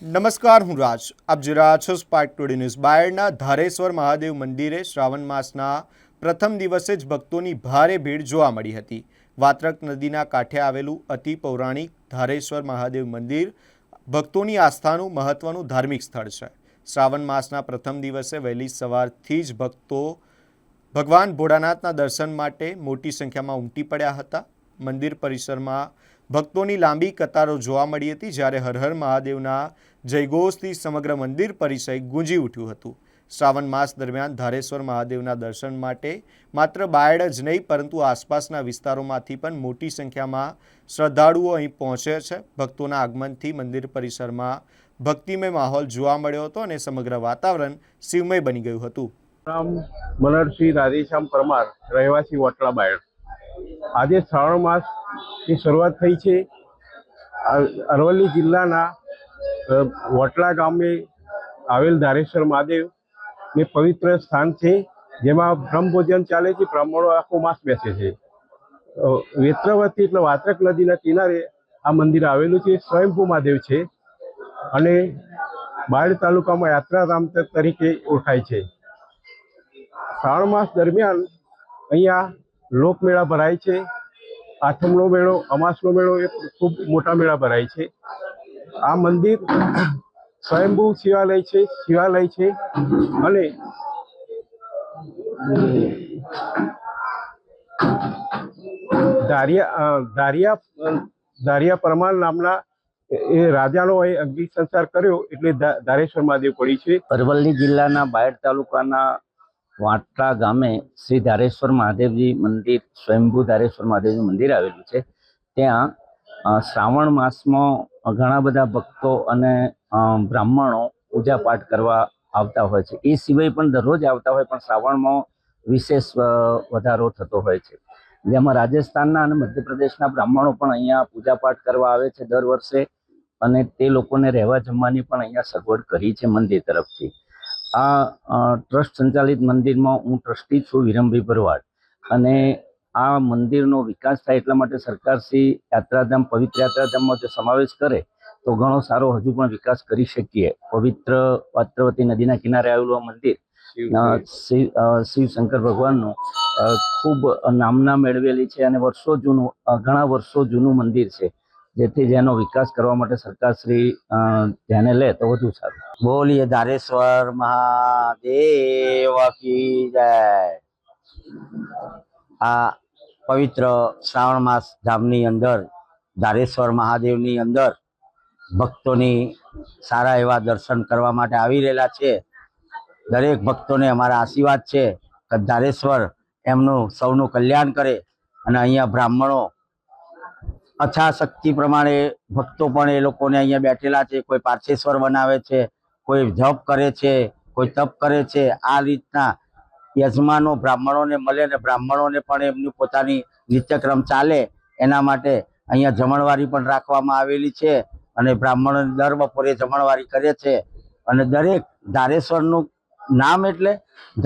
નમસ્કાર, હું રાજ. આપ જોઈ રહ્યા છો સ્પાર્ક ટુડે ન્યૂઝ. બાયડના ધારેશ્વર મહાદેવ મંદિરે શ્રાવણ માસના પ્રથમ દિવસે જ ભક્તોની ભારે ભીડ જોવા મળી હતી. વાત્રક નદીના કાંઠે આવેલું અતિ પૌરાણિક ધારેશ્વર મહાદેવ મંદિર ભક્તોની આસ્થાનું મહત્વનું ધાર્મિક સ્થળ છે. શ્રાવણ માસના પ્રથમ દિવસે વહેલી સવારથી જ ભક્તો ભગવાન ભોળાનાથના દર્શન માટે મોટી સંખ્યામાં ઉમટી પડ્યા હતા. મંદિર પરિસરમાં ભક્તોની લાંબી કતારો જોવા મળી હતી, જ્યારે હર હર મહાદેવના જયઘોષથી સમગ્ર મંદિર પરિસર ગુંજી ઉઠ્યું હતું. શ્રાવણ માસ દરમિયાન ધારેશ્વર મહાદેવના દર્શન માટે માત્ર બાયડ જ નહીં પરંતુ આસપાસના વિસ્તારોમાંથી પણ મોટી સંખ્યામાં શ્રદ્ધાળુઓ અહીં પહોંચે છે. ભક્તોના આગમનથી મંદિર પરિસરમાં ભક્તિમય માહોલ જોવા મળ્યો હતો અને સમગ્ર વાતાવરણ શિવમય બની ગયું હતું. નામ મનરસિંહ રાધેશ્યામ પરમાર, રહેવાસી વટલા બાયડ. આજે શ્રાવણ માસની શરૂઆત થઈ છે. અરવલ્લી જિલ્લાના વટલા ગામે આવેલ ધારેશ્વર મહાદેવ ને પવિત્ર સ્થાન છે, જેમાં બ્રહ્મભોજન ચાલે છે. બ્રાહ્મણો આખો માસ બેસે છે. વેત્રવતી એટલે વાત્રક નદીના કિનારે આ મંદિર આવેલું છે. સ્વયંભૂ મહાદેવ છે અને બાયડ તાલુકામાં યાત્રાધામ તરીકે ઓળખાય છે. શ્રાવણ માસ દરમિયાન અહીંયા લોકમેળા ભરાય છે. આઠમનો મેળો, અમાસનો મેળો એ ખૂબ મોટા મેળા ભરાય છે. આ મંદિર સ્વયંભૂ શિવાલય છે અને ધારિયા પરમાર નામના એ રાજાનો એ અગ્નિ સંસ્કાર કર્યો એટલે ધારેશ્વર મહાદેવ પડી છે. અરવલ્લી જિલ્લાના બાયડ તાલુકાના વાટલા ગામે શ્રી ધારેશ્વર મહાદેવજી મંદિર, સ્વયંભૂ ધારેશ્વર મહાદેવજી મંદિર આવેલું છે. ત્યાં શ્રાવણ માસમાં ઘણા બધા ભક્તો અને બ્રાહ્મણો પૂજા પાઠ કરવા આવતા હોય છે. એ સિવાય પણ દરરોજ આવતા હોય, પણ શ્રાવણમાં વિશેષ વધારો થતો હોય છે. જેમાં રાજસ્થાનના અને મધ્યપ્રદેશના બ્રાહ્મણો પણ અહીંયા પૂજા પાઠ કરવા આવે છે દર વર્ષે, અને તે લોકોને રહેવા જમવાની પણ અહીંયા સગવડ કરી છે મંદિર તરફથી. આ ટ્રસ્ટ સંચાલિત મંદિરમાં હું ટ્રસ્ટી છું, વિરમભાઈ ભરવાડ. અને આ મંદિરનો વિકાસ થાય એટલા માટે સરકારશ્રી યાત્રાધામ, પવિત્ર યાત્રાધામમાં જો સમાવેશ કરે તો ઘણો સારો હજુ પણ વિકાસ કરી શકીએ. પવિત્ર વાત્રવતી નદીના કિનારે આવેલું આ મંદિર શિવ શંકર ભગવાનનું ખૂબ નામના મેળવેલી છે અને ઘણા વર્ષો જૂનું મંદિર છે, જેથી જેનો વિકાસ કરવા માટે સરકારશ્રી ધ્યાને લે તો વધુ સારું. બોલીએ ધારેશ્વર મહાદેવ કી જય. આ પવિત્ર શ્રાવણ માસ ધામની અંદર, ધારેશ્વર મહાદેવની અંદર ભક્તોની સારા એવા દર્શન કરવા માટે આવી રહેલા છે. દરેક ભક્તોને અમારા આશીર્વાદ છે કે ધારેશ્વર એમનું સૌનું કલ્યાણ કરે. અને અહીંયા બ્રાહ્મણો અચ્છાશક્તિ પ્રમાણે ભક્તો પણ એ લોકોને અહીંયા બેઠેલા છે. કોઈ પાર્થેશ્વર બનાવે છે, કોઈ જપ કરે છે, કોઈ તપ કરે છે. આ રીતના યજમાનો બ્રાહ્મણોને મળે ને બ્રાહ્મણોને પણ એમની પોતાની નિત્યક્રમ ચાલે એના માટે અહીંયા જમણવારી પણ રાખવામાં આવેલી છે. અને બ્રાહ્મણોને દર બપોરે જમણવારી કરે છે. અને દરેક ધારેશ્વરનું નામ એટલે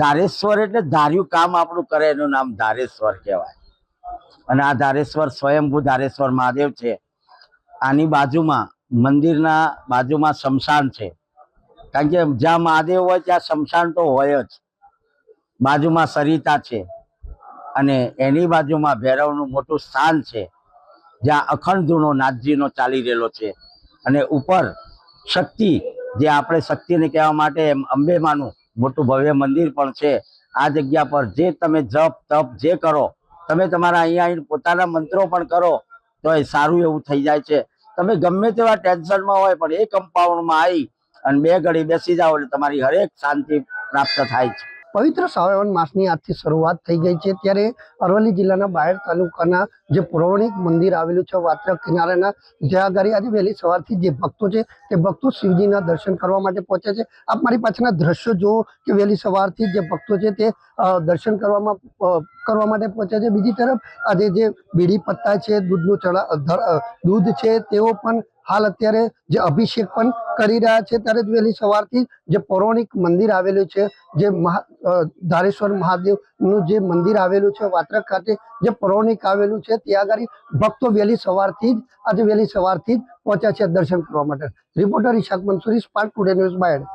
ધારેશ્વર એટલે ધાર્યું કામ આપણું કરે એનું નામ ધારેશ્વર કહેવાય. અને આ ધારેશ્વર સ્વયંભૂ ધારેશ્વર મહાદેવ છે. આની બાજુમાં, મંદિરના બાજુમાં શમશાન છે, કારણ કે જ્યાં મહાદેવ હોય ત્યાં શમશાન તો હોય જ. બાજુમાં સરિતા છે અને એની બાજુમાં ભૈરવનું મોટું સ્થાન છે, જ્યાં અખંડ ધૂણો નાથજીનો ચાલી રહેલો છે. અને ઉપર શક્તિ, જે આપણે શક્તિને કહેવા માટે અંબેમાનું મોટું ભવ્ય મંદિર પણ છે. આ જગ્યા પર જે તમે જપ તપ જે કરો, તમે તમારા અહીંયા આવીને પોતાના મંત્રો પણ કરો તો એ સારું એવું થઈ જાય છે. તમે ગમે તેવા ટેન્શનમાં હોય પણ એ કમ્પાઉન્ડમાં આવી અને 2 ઘડી બેસી જાઓ એટલે તમારી હરેક શાંતિ પ્રાપ્ત થાય છે. પવિત્ર શ્રાવણ માસની આજથી શરૂઆત થઈ ગઈ છે, ત્યારે અરવલ્લી જિલ્લાના બાયડ તાલુકાના જે પૌરાણિક મંદિર આવેલું છે વાત્રક કિનારાના, જ્યાં આગળ આજે વહેલી સવારથી જે ભક્તો છે તે ભક્તો શિવજીના દર્શન કરવા માટે પહોંચે છે. આપ મારી પાછળના દ્રશ્યો જુઓ કે વહેલી સવારથી જે ભક્તો છે તે દર્શન કરવા માટે પહોંચે છે. બીજી તરફ આજે જે બીડી પત્તા છે, દૂધ છે તેઓ પણ હાલ અત્યારે જે અભિષેક પણ કરી રહ્યા છે ત્યારે જ વહેલી સવારથી જે પૌરાણિક મંદિર આવેલું છે, જે ધારેશ્વર મહાદેવનું જે મંદિર આવેલું છે વાત્રક ખાતે, જે પૌરાણિક આવેલું છે ત્યાં આગળ ભક્તો વહેલી સવારથી જ પહોંચ્યા છે દર્શન કરવા માટે. Reporter Ishaq Mansuri, Spark Today News Bayad.